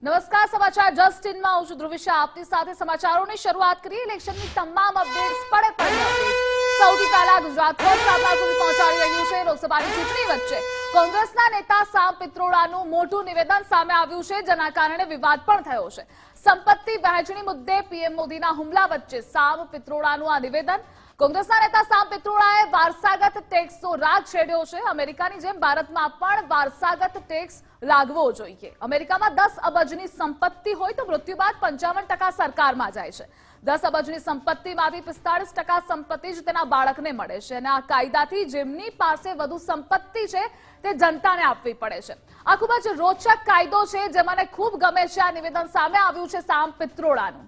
નમસ્કાર, સમાચાર જસ્ટિનમાં હું છું ધ્રુવિશા આપની સાથે સમાચારોની શરૂઆત કરીએ. ઇલેક્શનની તમામ અપડેટ્સ પડે સૌથી પહેલા ગુજરાત ફર્સ્ટ આપણા સુધી પહોંચાડી રહ્યું છે. લોકસભાની ચૂંટણી વચ્ચે કોંગ્રેસના નેતા સામ પિત્રોડાનું મોટું નિવેદન સામે આવ્યું છે, જેના કારણે વિવાદ પણ થયો છે. સંપત્તિ વહેંચણી મુદ્દે પીએમ મોદીના હુમલા વચ્ચે સામ પિત્રોડાનું આ નિવેદન. કોંગ્રેસના નેતા સામ પિત્રોડાએ વારસાગત ટેક્સનો રાગ છેડ્યો છે. અમેરિકાની જેમ ભારતમાં પણ વારસાગત ટેક્સ લાગવો જોઈએ. અમેરિકામાં 10 અબજની સંપત્તિ હોય તો મૃત્યુ બાદ 55% સરકારમાં જાય છે. 10 અબજની સંપત્તિમાંથી 45% સંપત્તિ જ તેના બાળકને મળે છે અને આ કાયદાથી જેમની પાસે વધુ સંપત્તિ છે તે જનતાને આપવી પડે છે. આ ખૂબ જ રોચક કાયદો છે જે મને ખૂબ ગમે છે. આ નિવેદન સામે આવ્યું છે સામ પિત્રોડાનું,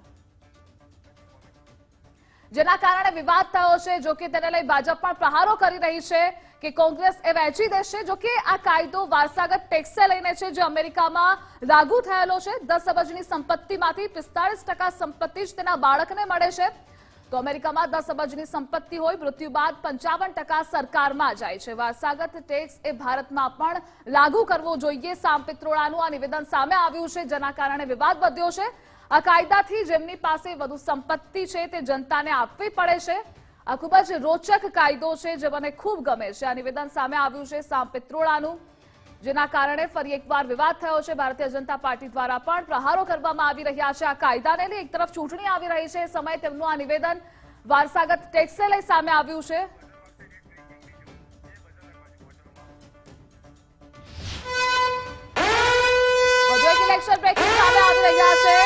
જેના કારણે વિવાદ થયો છે. જોકે તેને લઈ ભાજપ પણ પ્રહારો કરી રહી છે કે કોંગ્રેસ એ વહેંચી દેશે. જોકે આ કાયદો વારસાગત ટેક્સને લઈને છે, જે અમેરિકામાં લાગુ થયેલો છે. 10 અબજની સંપત્તિમાંથી 45% સંપત્તિ જ તેના બાળકને મળે છે. તો અમેરિકામાં 10 અબજની સંપત્તિ હોય, મૃત્યુ બાદ 55% સરકારમાં જાય છે. વારસાગત ટેક્સ એ ભારતમાં પણ લાગુ કરવો જોઈએ. સામ પિત્રોડાનું આ નિવેદન સામે આવ્યું છે, જેના કારણે વિવાદ વધ્યો છે. આ કાયદાથી જેમની પાસે વધુ સંપત્તિ છે તે જનતાને આપવી પડે છે. આ ખૂબ જ રોચક કાયદો છે જે મને ખૂબ ગમે છે. આ નિવેદન સામે આવ્યું છે સામ પિત્રોડાનું, જેના કારણે ફરી એકવાર વિવાદ થયો છે. ભારતીય જનતા પાર્ટી દ્વારા પણ પ્રહારો કરવામાં આવી રહ્યા છે આ કાયદાને લઈ. એક તરફ ચૂંટણી આવી રહી છે, સમયે તેમનું આ નિવેદન વારસાગત ટેક્સને લઈ સામે આવ્યું છે. વધુ એક ઇલેક્શન બ્રેકિંગ સામે આવી રહ્યા છે.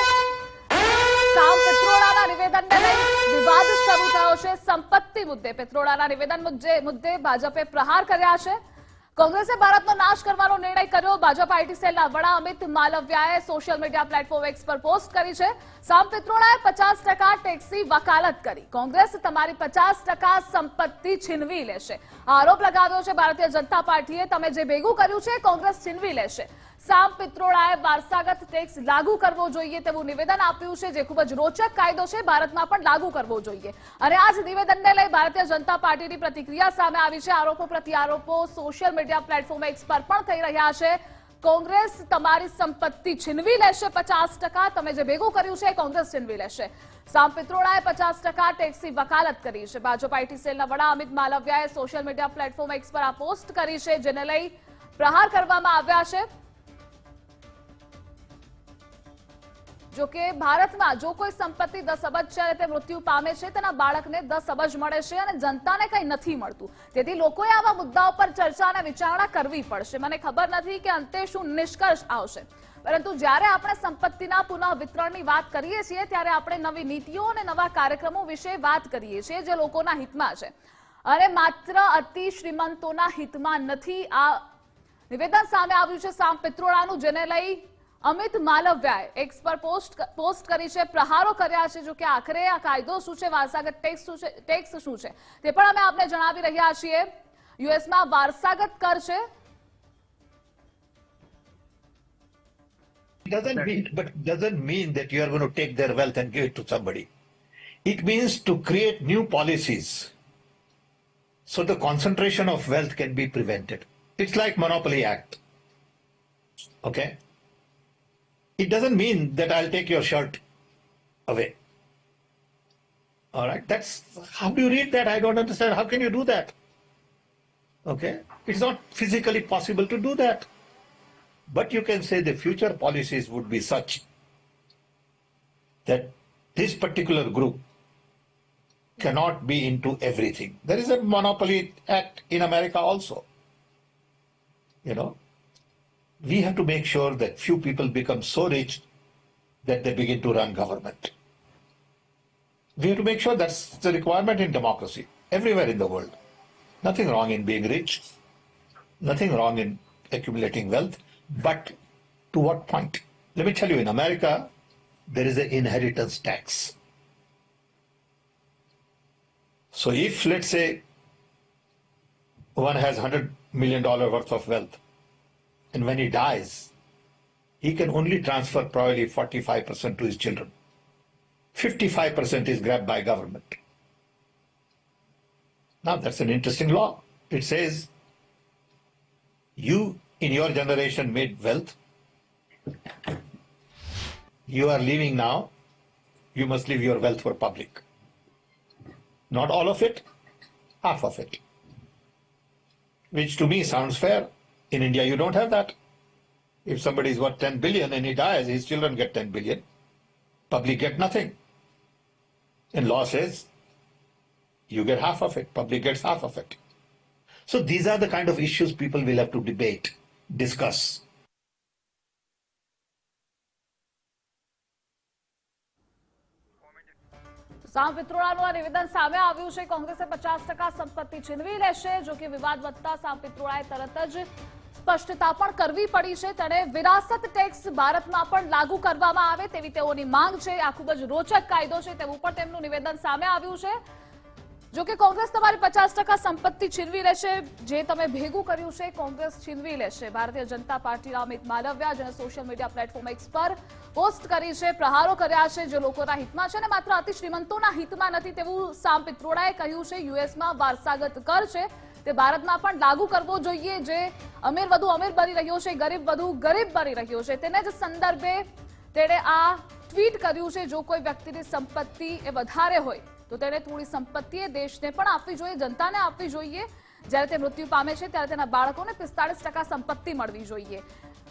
સામ પિત્રોડાના નિવેદનને લઈ વિવાદ શરૂ થયો છે. સંપત્તિ મુદ્દે પિત્રોડાના નિવેદન મુદ્દે ભાજપે પ્રહાર કર્યા છે. કોંગ્રેસે ભારતનો નાશ કરવાનો નિર્ણય કર્યો. ભાજપ આઈટી સેલના વડા અમિત માલવિયાએ સોશિયલ મીડિયા પ્લેટફોર્મ એક્સ પર પોસ્ટ કરી છે. સામ પિત્રોડાએ 50% ટેક્સની વકાલત કરી. કોંગ્રેસ તમારી 50% સંપત્તિ છીનવી લેશે. આરોપ લગાવ્યો છે ભારતીય જનતા પાર્ટીએ. તમે જે ભેગું કર્યું છે કોંગ્રેસ છીનવી લેશે. સામ પિત્રોડાએ વારસાગત ટેક્સ લાગુ કરવો જોઈએ તેવું નિવેદન આપ્યું છે, જે ખૂબ જ રોચક કાયદો છે. ભારતમાં પણ લાગુ કરવો જોઈએ. અને આ જ નિવેદનને લઈ ભારતીય જનતા પાર્ટીની પ્રતિક્રિયા સામે આવી છે. આરોપો પ્રત્યારોપો સોશિયલ મીડિયા પ્લેટફોર્મ એક્સ પર પણ થઈ રહ્યા છે. કોંગ્રેસ તમારી સંપત્તિ છીનવી લેશે 50%. તમે જે ભેગું કર્યું છે કોંગ્રેસ છીનવી લેશે. સામ પિત્રોડાએ 50% ટેક્સની વકાલત કરી છે. ભાજપ આઈટી સેલના વડા અમિત માલવિયાએ સોશિયલ મીડિયા પ્લેટફોર્મ એક્સ પર આ પોસ્ટ કરી છે, જેને લઈ પ્રહાર કરવામાં આવ્યા છે. જોકે ભારતમાં જો કોઈ સંપત્તિ 10 અબજ છે તે મૃત્યુ પામે છે, તેના બાળકને 10 અબજ મળે છે અને જનતાને કંઈ નથી મળતું. તેથી લોકોએ આવા મુદ્દાઓ પર ચર્ચા અને વિચારણા કરવી પડશે. મને ખબર નથી કે અંતે શું નિષ્કર્ષ આવશે, પરંતુ જ્યારે આપણે સંપત્તિના પુનઃ વિતરણની વાત કરીએ છીએ ત્યારે આપણે નવી નીતિઓ અને નવા કાર્યક્રમો વિશે વાત કરીએ છીએ જે લોકોના હિતમાં છે અને માત્ર અતિ શ્રીમંતોના હિતમાં નથી. આ નિવેદન સામે આવ્યું છે સામ પિત્રોડાનું, જેને લઈ અમિત માલવિયાએ એક્સ પર પોસ્ટ કરી છે, પ્રહારો કર્યા છે. જો કે આખરે આ કાયદો શું છે, વારસાગત ટેક્સ શું છે તે પણ અમે આપને જણાવી રહ્યા છીએ. યુએસમાં વારસાગત કર છે. Doesn't mean that you are going to take their wealth and give it to somebody. It means to create new policies so the concentration of wealth can be prevented. It's like Monopoly Act. Okay? It doesn't mean that I'll take your shirt away. All right? How do you read that? I don't understand. How can you do that? Okay? It's not physically possible to do that. But you can say the future policies would be such that this particular group cannot be into everything. There is a Monopoly Act in America also. We have to make sure that few people become so rich that they begin to run government. We have to make sure that's the requirement in democracy, everywhere in the world. Nothing wrong in being rich, nothing wrong in accumulating wealth, but to what point? Let me tell you, in America, there is an inheritance tax. So if, let's say, one has $100 million worth of wealth, and when he dies, he can only transfer probably 45% to his children. 55% is grabbed by government. Now that's an interesting law. It says you in your generation made wealth, you are leaving now, you must leave your wealth for public. Not all of it, half of it. Which to me sounds fair. In India, you don't have that. If somebody is worth 10 billion and he dies, his children get 10 billion. Public get nothing. And law says you get half of it, public gets half of it. So these are the kind of issues people will have to debate, discuss. સામ પિત્રોડાનું આ નિવેદન સામે આવ્યું છે. કોંગ્રેસે 50% સંપત્તિ છીનવી લેશે. જો કે વિવાદ વધતા સામ પિત્રોડાએ તરત જ સ્પષ્ટતા પણ કરવી પડી છે. તેણે વિરાસત ટેક્સ ભારતમાં પણ લાગુ કરવામાં આવે તેવી તેઓની માંગ છે. આ ખૂબ જ રોચક કાયદો છે તેવું પણ તેમનું નિવેદન સામે આવ્યું છે. જો કે કોંગ્રેસ તમારી 50% સંપત્તિ છીનવી લેશે. જે તમે ભેગું કર્યું છે કોંગ્રેસ છીનવી લેશે. ભારતીય જનતા પાર્ટીના અમિત માલવિયા, જેને સોશિયલ મીડિયા પ્લેટફોર્મ એક્સ પર પોસ્ટ કરી છે, પ્રહારો કર્યા છે જે લોકોના હિતમાં છે અને માત્ર અતિ શ્રીમંતોના હિતમાં નથી તેવું સામ પિત્રોડાએ કહ્યું છે. યુએસમાં વારસાગત કર છે તે ભારતમાં પણ લાગુ કરવો જોઈએ. જે અમીર વધુ અમીર બની રહ્યો છે, ગરીબ વધુ ગરીબ બની રહ્યો છે, તેને જ સંદર્ભે તેણે આ ટ્વીટ કર્યું છે. જો કોઈ વ્યક્તિની સંપત્તિ એ વધારે હોય તો તેણે થોડી સંપત્તિ એ દેશને પણ આપવી જોઈએ, જનતાને આપવી જોઈએ. જ્યારે તે મૃત્યુ પામે છે ત્યારે તેના બાળકોને 45% સંપત્તિ મળવી જોઈએ.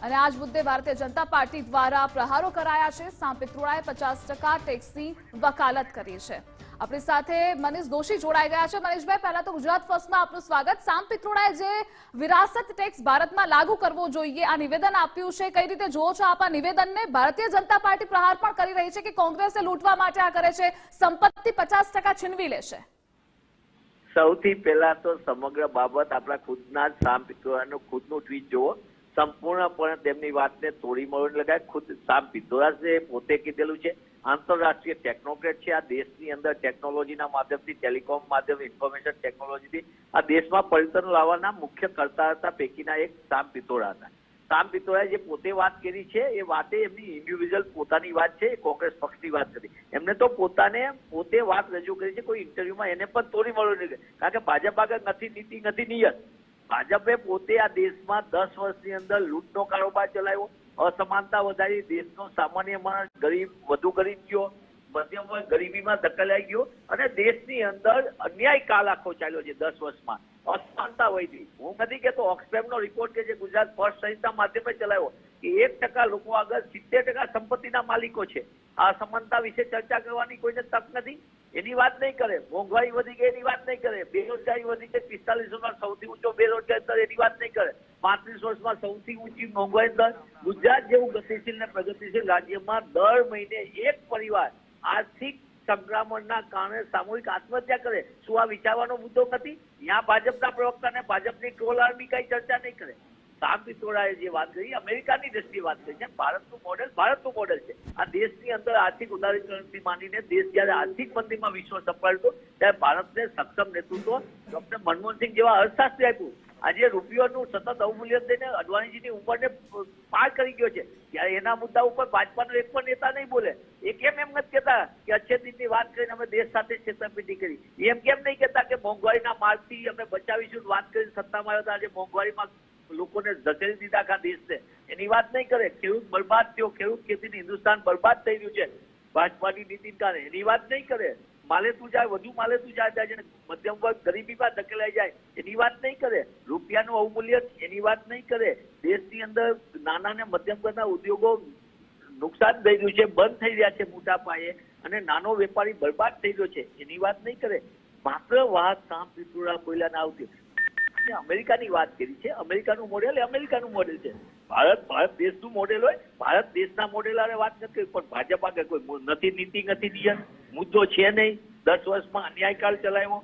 અને આ જ મુદ્દે ભારતીય જનતા પાર્ટી દ્વારા પ્રહારો કરાયા છે. સામ પિત્રોડાએ 50% ટેક્સની વકાલત કરી છે. આપણી સાથે મનીષ દોશી જોડાઈ ગયા છે. મનીષભાઈ, પહેલા તો ગુજરાત ફર્સ્ટમાં આપનું સ્વાગત. સામ પિત્રોડાએ જે વિરાસત ટેક્સ ભારતમાં લાગુ કરવો જોઈએ આ નિવેદન આપ્યું છે, કઈ રીતે જોવો છો આપ આ નિવેદનને? ભારતીય જનતા પાર્ટી પ્રહાર પણ કરી રહી છે કે કોંગ્રેસે લૂંટવા માટે આ કરે છે, સંપત્તિ 50% છીનવી લેશે. સૌથી પહેલા તો સમગ્ર બાબત આપણા ખુદના જ સામ પિત્રોડાનું ખુદનું ટ્વીટ જુઓ. સંપૂર્ણપણે તેમની વાતને તોડી મરોડી લગાય. ખુદ સામ પિત્રોડા પોતે કીધેલું છે, આંતરરાષ્ટ્રીય ટેકનોક્રેટ છે. આ દેશની અંદર ટેકનોલોજીના માધ્યમથી, ટેલિકોમ માધ્યમ, ઇન્ફોર્મેશન ટેકનોલોજીથી આ દેશમાં પરિવર્તન લાવવાના મુખ્ય કરતા હતા પૈકીના એક સામ પિત્રોડા હતા. સામ પિત્રોડાએ જે પોતે વાત કરી છે એ વાતે એમની ઇન્ડિવિજ્યુઅલ પોતાની વાત છે, કોંગ્રેસ પક્ષની વાત કરી. એમને તો પોતે વાત રજૂ કરી છે. કોઈ ઇન્ટરવ્યુમાં એને પણ તોડી મરોડી ગઈ, કારણ કે ભાજપ આગળ નથી નીતિ, નથી નિયત. ભાજપે પોતે આ દેશમાં 10 વર્ષની અંદર લૂંટનો કારોબાર ચલાવ્યો, અસમાનતા વધારી, દેશનો સામાન્ય માણસ ગરીબ વધુ ગરીબ ગયો, મધ્યમ વર્ગ ગરીબીમાં ધકેલાઈ ગયો અને દેશની અંદર અન્યાય કાળ આખો ચાલ્યો છે. 10 વર્ષમાં અસમાનતા વધી. હું નથી કહેતો, ઓક્સફેમનો રિપોર્ટ કે જે ગુજરાત ફર્સ્ટ સહિતના માધ્યમે ચલાવ્યો કે 1% લોકો આગળ 70% સંપત્તિના માલિકો છે. આ અસમાનતા વિશે ચર્ચા કરવાની કોઈને તક નથી. એની વાત નહીં કરે. મોંઘવારી વધી ગઈ એની વાત નહીં કરે. બેરોજગારી વધી ગઈ, 45 વર્ષમાં સૌથી ઊંચો બેરોજગારી દર એની વાત નહીં કરે. 35 વર્ષમાં સૌથી ઊંચી મોંઘવારી દર. ગુજરાત જેવું ગતિશીલ ને પ્રગતિશીલ રાજ્યમાં દર મહિને એક પરિવાર આર્થિક સંક્રમણના કારણે સામૂહિક આત્મહત્યા કરે. શું આ વિચારવાનો મુદ્દો નથી? ત્યાં ભાજપના પ્રવક્તાને ભાજપની ટ્રોલ આર્મી કઈ ચર્ચા નહીં કરે. સામ પિત્રોડાએ જે વાત કરી અમેરિકાની દ્રષ્ટિએ વાત કરી છે. ભારતનું મોડેલ છે. આ દેશની અંદર આર્થિક ઉદારીકરણથી માંડીને દેશ જયારે આર્થિક મંદીમાં વિશ્વ સફળ હતો ત્યારે ભારતને સક્ષમ નેતૃત્વ ડોક્ટર મનમોહનસિંહ જેવા અર્થશાસ્ત્રી આપ્યું. આજે રૂપિયાનું સતત અવમૂલ્યન થઈને અડવાણીજીની ઉંમરને પાર કરી ગયો છે. ત્યારે એના મુદ્દા ઉપર ભાજપાનો એક પણ નેતા નહીં બોલે. એ કેમ એમ નથી કહેતા કે અછતની વાત કરીને અમે દેશ સાથે છેતરપિંડી કરી? એમ કેમ નહીં કહેતા કે મોંઘવારીના માર્ગથી અમે બચાવીશું? વાત કરીને સત્તામાં આવ્યો આજે મોંઘવારીમાં લોકોને ધકેલી દીધા આખા દેશને. એની વાત નહીં કરે. ખેડૂત બરબાદ થયો, ખેડૂત ખેતીની હિન્દુસ્તાન બરબાદ થઈ રહ્યું છે ભાજપાની નીતિને કારણે. એની વાત નહીં કરે. માલે તું જાય, વધુ માલે તું જાય, મધ્યમ વર્ગ ગરીબીમાં ધકેલાઈ જાય એની વાત નહીં કરે. રૂપિયાનું અવમૂલ્યન એની વાત નહીં કરે. દેશની અંદર નાના ને મધ્યમ વર્ગના ઉદ્યોગો નુકસાન થઈ રહ્યું છે, બંધ થઈ રહ્યા છે મોટા પાયે અને નાનો વેપારી બરબાદ થઈ રહ્યો છે એની વાત નહીં કરે. માત્ર વાત સામ પિત્રોડા બોલ્યા ના આવતી. અમેરિકાની વાત કરી છે. અમેરિકાનું મોડેલ એ અમેરિકાનું મોડેલ છે. ભારત દેશનું મોડેલ હોય, ભારત દેશના મોડેલ આરે વાત નથી કરી. પણ ભાજપ આગળ કોઈ નથી નીતિ, નથી નિયત, મુદ્દો છે નહીં. 10 વર્ષમાં અન્યાયકાળ ચલાવ્યો,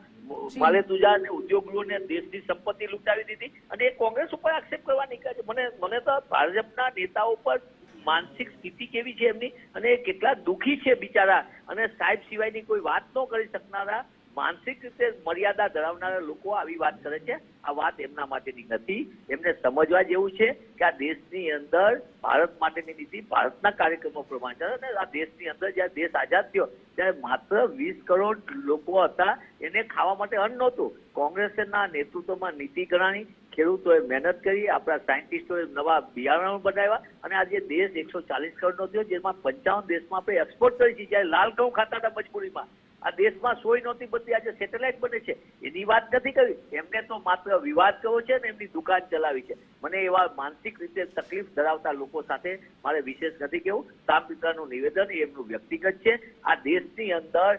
માલે તુજા અને ઉદ્યોગોને દેશની સંપત્તિ લૂંટાવી દીધી અને એ કોંગ્રેસ ઉપર આક્ષેપ કરવા નીકળે છે. મને તો ભાજપના નેતાઓ પર માનસિક સ્થિતિ કેવી છે એમની અને કેટલા દુઃખી છે બિચારા. અને સાહેબ સિવાયની કોઈ વાત ન કરી શકનારા માનસિક રીતે મર્યાદા ધરાવનારા લોકો આવી વાત કરે છે. આ વાત એમના માટેની નથી. એમને સમજવા જેવું છે કે આ દેશની અંદર ભારત માટેની નીતિ ભારતના કાર્યક્રમો પ્રમાણે છે. અને આ દેશની અંદર જ્યારે દેશ આઝાદ થયો ત્યારે માત્ર 20 કરોડ લોકો હતા, એને ખાવા માટે અન્ન નહોતું. કોંગ્રેસના નેતૃત્વમાં નીતિ ઘડાણી, ખેડૂતોએ મહેનત કરી, આપણા સાયન્ટિસ્ટોએ નવા બિયારણો બનાવ્યા અને આજે દેશ 140 કરોડનો થયો, જેમાં 55 દેશમાં આપણે એક્સપોર્ટ કરી છે. જ્યારે લાલ ઘઉં ખાતા હતા મજબૂરીમાં, આ દેશમાં સોય નહોતી બનતી, આજે સેટેલાઇટ બને છે. એની વાત નથી કરી. એમને તો માત્ર વિવાદ કર્યો છે ને એમની દુકાન ચલાવી છે. મને એવા માનસિક રીતે તકલીફ ધરાવતા લોકો સાથે મારે વિશેષ નથી કહેવું. સામ પિત્રોડાનું નિવેદન એ એમનું વ્યક્તિગત છે. આ દેશની અંદર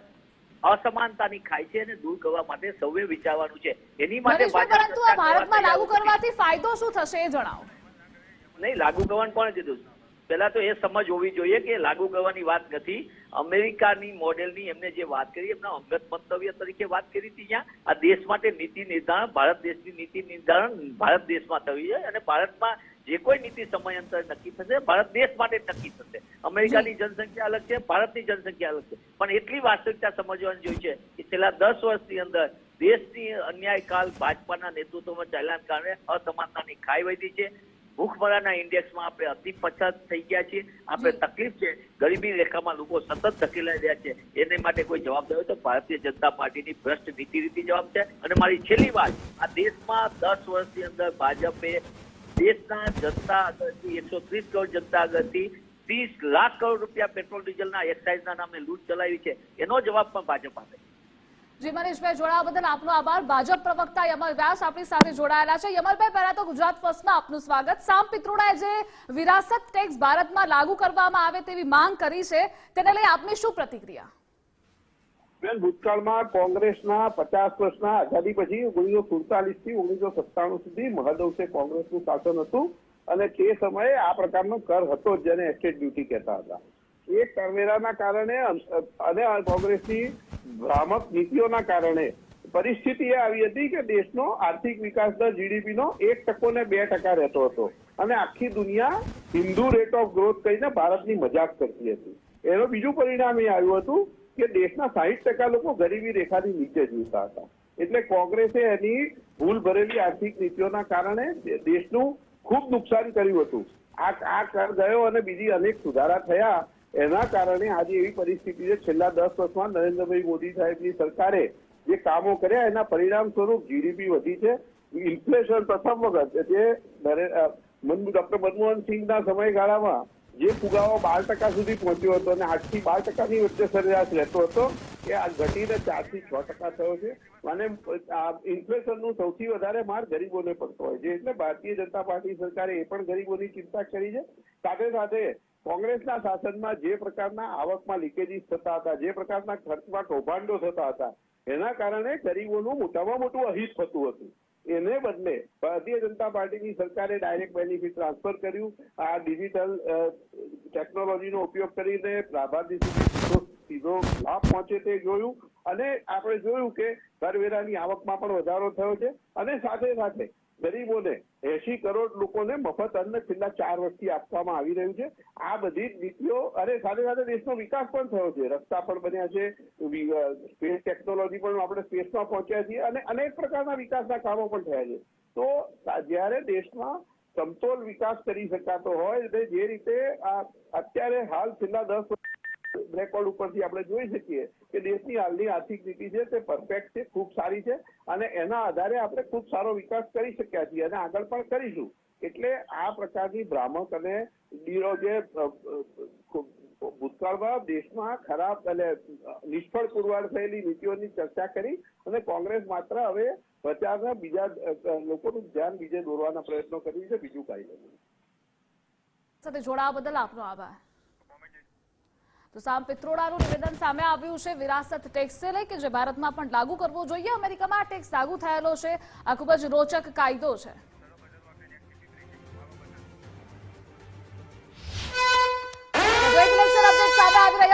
અસમાનતાની ખાઈ છે અને દૂર કરવા માટે સૌએ વિચારવાનું છે. એની માટે પરંતુ આ ભારતમાં લાગુ કરવાથી ફાયદો શું થશે એ જણાવો. નહીં, લાગુ કરવાનું કોણે કીધું? પહેલા તો એ સમજ હોવી જોઈએ કે લાગુ કરવાની વાત નથી. અમેરિકાની મોડેલની એમને જે વાત કરી, એમના અંગત મંતવ્ય તરીકે વાત કરી હતી. ત્યાં આ દેશ માટે નીતિ નિર્ધારણ, ભારત દેશની નીતિ નિર્ધારણ ભારત દેશમાં થવી છે અને ભારતમાં જે કોઈ નીતિ સમયાંતરે નક્કી થશે ભારત દેશ માટે નક્કી થશે. અમેરિકાની જનસંખ્યા અલગ છે, ભારતની જનસંખ્યા અલગ છે, પણ એટલી વાસ્તવિકતા સમજવાની જોઈએ છે કે છેલ્લા 10 વર્ષની અંદર દેશની અન્યાયકાલ ભાજપાના નેતૃત્વમાં ચાલ્યાના કારણે અસમાનતાની ખાઈ વધી છે. ભૂખમરાના ઇન્ડેક્સમાં આપણે અતિ પછાત થઈ ગયા છીએ. આપણે તકલીફ છે, ગરીબી રેખામાં લોકો સતત ધકેલાઈ રહ્યા છે. એને માટે કોઈ જવાબદાર હોય તો ભારતીય જનતા પાર્ટીની ભ્રષ્ટ નીતિ રીતિ જવાબ છે. અને મારી છેલ્લી વાત, આ દેશમાં 10 વર્ષની અંદર ભાજપે દેશના જનતા આગળથી 130 કરોડ જનતા આગળથી 30 લાખ કરોડ રૂપિયા પેટ્રોલ ડીઝલના એક્સાઇઝના નામે લૂંટ ચલાવી છે. એનો જવાબ પણ ભાજપ આપે. જી મનીષભાઈ, જોડાવા બદલ આપનો આભાર. ભાજપ પ્રવક્તા યમલ વ્યાસ આપણી સાથે જોડાયેલા છે. યમલભાઈ, પહેલા તો ગુજરાત ફર્સ્ટમાં આપનું સ્વાગત. સામ પિત્રોડાએ જે વિરાસત ટેક્સ ભારતમાં લાગુ કરવામાં આવે તેવી માંગ કરી છે, તેને લઈ આપની શું પ્રતિક્રિયા? ભૂતકાળમાં કોંગ્રેસના 50 વર્ષના આઝાદી પછી 1947 થી 1997 સુધી મહદઅંશે કોંગ્રેસનું શાસન હતું અને તે સમયે આ પ્રકારનો કર હતો જેને એસ્ટેટ ડ્યુટી કહેતા હતા. એ કરવેરાના કારણે અને કોંગ્રેસની ભ્રામક નીતિઓના કારણે પરિસ્થિતિ એ આવી હતી કે દેશનો આર્થિક વિકાસ દર જીડીપીનો 1% ને 2% રહેતો હતો અને આખી દુનિયા હિન્દુ રેટ ઓફ ગ્રોથ કહીને ભારતની મજાક કરતી હતી. એનું બીજું પરિણામ એ આવ્યું હતું કે દેશના 60% લોકો ગરીબી રેખાની નીચે જીવતા હતા. એટલે કોંગ્રેસે એની ભૂલ ભરેલી આર્થિક નીતિઓના કારણે દેશનું ખૂબ નુકસાન કર્યું હતું. આ કર ગયો અને બીજી અનેક સુધારા થયા. એના કારણે આજે એવી પરિસ્થિતિ છે, છેલ્લા 10 વર્ષમાં નરેન્દ્રભાઈ મોદી સાહેબની સરકારે જે કામો કર્યા એના પરિણામ સ્વરૂપ જીડીપી વધી છે. ઇન્ફ્લેશન પ્રથમ વખત જે ડોક્ટર મનમોહન સિંહના સમયગાળામાં જે ફુગાવો 12% સુધી પહોંચ્યો હતો અને 8 થી 12%ની વચ્ચે સરેરાશ રહેતો હતો, એ આ ઘટીને 4 થી 6% થયો છે. અને ઇન્ફ્લેશનનું સૌથી વધારે માર ગરીબોને પડતો હોય છે. એટલે ભારતીય જનતા પાર્ટી સરકારે એ પણ ગરીબોની ચિંતા કરી છે. સાથે સાથે કોંગ્રેસના શાસનમાં જે પ્રકારના આવકમાં લીકેજીસ થતા હતા, જે પ્રકારના ખર્ચમાં કૌભાંડો થતા હતા, એના કારણે ગરીબોનું મોટામાં મોટું અહિત થતું હતું. એને બદલે ભારતીય જનતા પાર્ટીની સરકારે ડાયરેક્ટ બેનિફિટ ટ્રાન્સફર કર્યું. આ ડિજિટલ ટેકનોલોજીનો ઉપયોગ કરીને લાભાર્થી સુધી સીધો લાભ પહોંચે તે જોયું. અને આપણે જોયું કે કરવેરાની આવકમાં પણ વધારો થયો છે. અને સાથે સાથે ગરીબોને 80 કરોડ લોકોને મફત અન્ન છેલ્લા 4 વર્ષથી આપવામાં આવી રહ્યું છે. આ બધી જ નીતિઓ અને સાથે સાથે દેશનો વિકાસ પણ થયો છે. રસ્તા પણ બન્યા છે, સ્પેસ ટેકનોલોજી પણ આપણે સ્પેસમાં પહોંચ્યા છીએ અને અનેક પ્રકારના વિકાસના કામો પણ થયા છે. તો જ્યારે દેશમાં સમતોલ વિકાસ કરી શકાતો હોય, જે રીતે અત્યારે હાલ છેલ્લા 10 વર્ષ રેકોર્ડ ઉપરથી આપણે જોઈ શકીએ કે દેશની હાલની આર્થિક નીતિ છે તે પરફેક્ટ છે, ખૂબ સારી છે અને એના આધારે આપણે ખૂબ સારો વિકાસ કરી શક્યા છીએ અને આગળ પણ કરીશું. એટલે આ પ્રકારની ભ્રામક અને જે ભૂતકાળમાં દેશમાં ખરાબ અને નિષ્ફળ પુરવાર થયેલી નીતિઓની ચર્ચા કરી અને કોંગ્રેસ માત્ર હવે પ્રચારના બીજા લોકોનું ધ્યાન બીજે દોરવાના પ્રયત્નો કરી છે, બીજું કાંઈ નથી. સાથે જોડાવા બદલ આપનો આભાર. તો સામ પિત્રોડાનું નિવેદન સામે આવ્યું છે વિરાસત ટેક્સને લઈ કે જે ભારતમાં પણ લાગુ કરવો જોઈએ. અમેરિકામાં ટેક્સ લાગુ થયેલો છે. આ ખૂબ જ રોચક કાયદો છે.